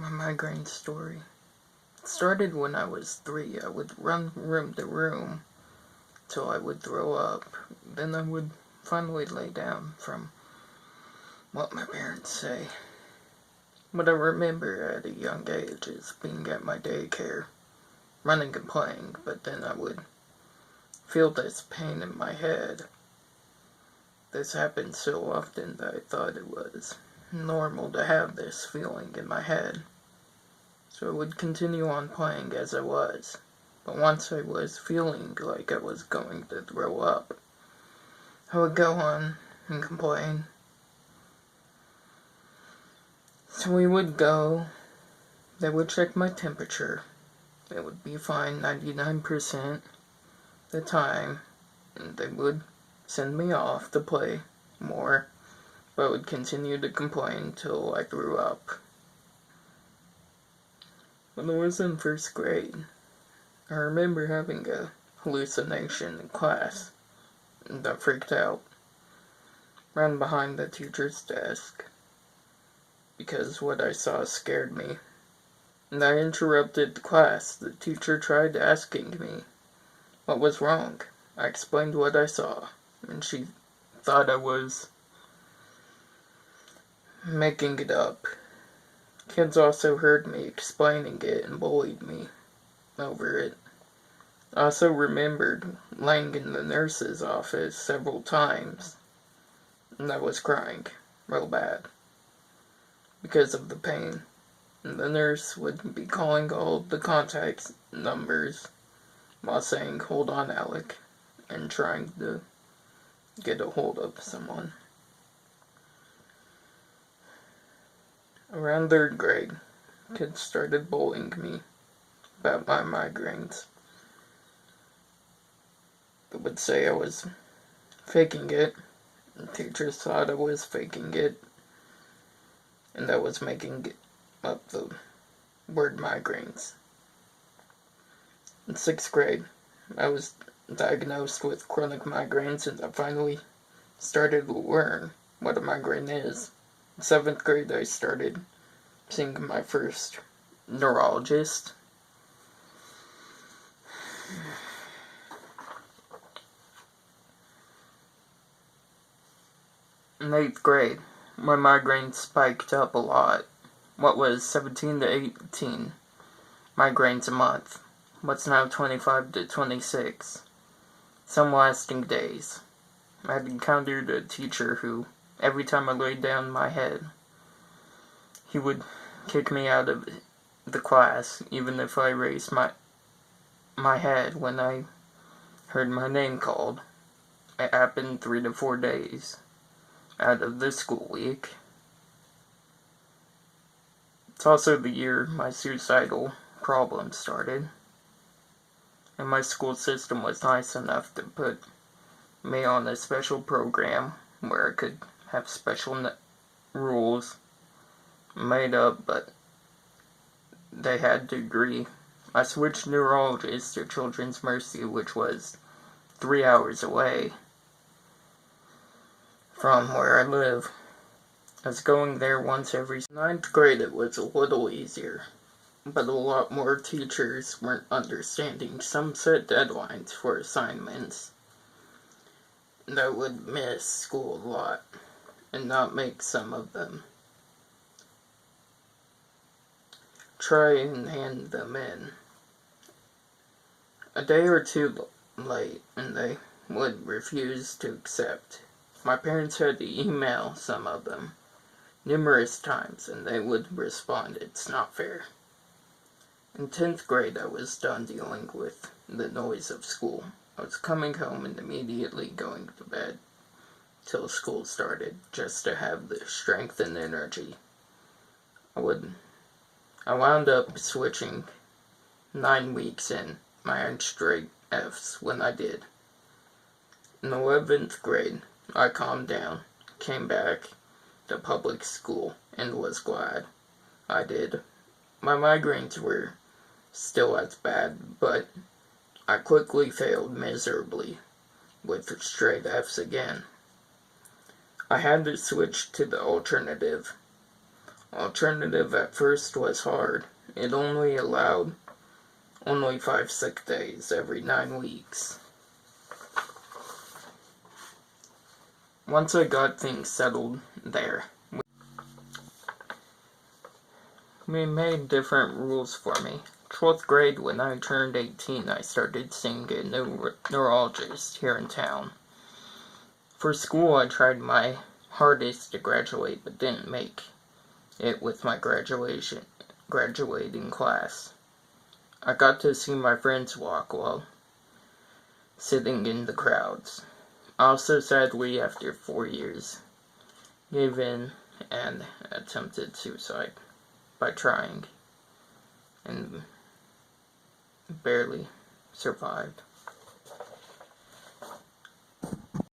My migraine story. It started when I was 3. I would run room to room till I would throw up. Then I would finally lay down from what my parents say. What I remember at a young age is being at my daycare, running and playing, but then I would feel this pain in my head. This happened so often that I thought it was normal to have this feeling in my head. So I would continue on playing as I was. But once I was feeling like I was going to throw up, I would go on and complain. So we would go, they would check my temperature. It would be fine 99% the time, and they would send me off to play more, but I would continue to complain till I threw up. When I was in first grade, I remember having a hallucination in class, and I freaked out. Ran behind the teacher's desk, because what I saw scared me. And I interrupted the class. The teacher tried asking me what was wrong. I explained what I saw, and she thought I was making it up. Kids also heard me explaining it and bullied me over it. I also remembered laying in the nurse's office several times, and I was crying real bad because of the pain. And the nurse would be calling all the contact numbers while saying, "Hold on, Alec," and trying to get a hold of someone. Around 3rd grade, kids started bullying me about my migraines. They would say I was faking it, and teachers thought I was faking it, and I was making up the word migraines. In 6th grade, I was diagnosed with chronic migraines, and I finally started to learn what a migraine is. In 7th grade, I started seeing my first neurologist. In 8th grade, my migraine spiked up a lot. What was 17 to 18 migraines a month, what's now 25 to 26. Some lasting days. I had encountered a teacher who, every time I laid down my head, he would kick me out of the class, even if I raised my head when I heard my name called. It happened 3 to 4 days out of the school week. It's also the year my suicidal problem started, and my school system was nice enough to put me on a special program where I could have special rules made up, but they had to agree. I switched neurologists to Children's Mercy, which was 3 hours away from where I live. I was going there once every 9th grade. It was a little easier, but a lot more teachers weren't understanding. Some set deadlines for assignments, and I would miss school a lot and not make some of them. Try and hand them in a day or two late, and they would refuse to accept. My parents had to email some of them numerous times, and they would respond, "It's not fair." In 10th grade, I was done dealing with the noise of school. I was coming home and immediately going to bed till school started, just to have the strength and energy. I wound up switching 9 weeks in. I had straight F's when I did. In 11th grade, I calmed down, came back to public school, and was glad I did. My migraines were still as bad, but I quickly failed miserably with straight F's again. I had to switch to the alternative. Alternative at first was hard. It only allowed 5 sick days every 9 weeks. Once I got things settled there, we made different rules for me. 12th grade, when I turned 18, I started seeing a neurologist here in town. For school, I tried my hardest to graduate, but didn't make it with my graduating class. I got to see my friends walk while sitting in the crowds. Also, sadly, after 4 years, gave in and attempted suicide by trying, and barely survived.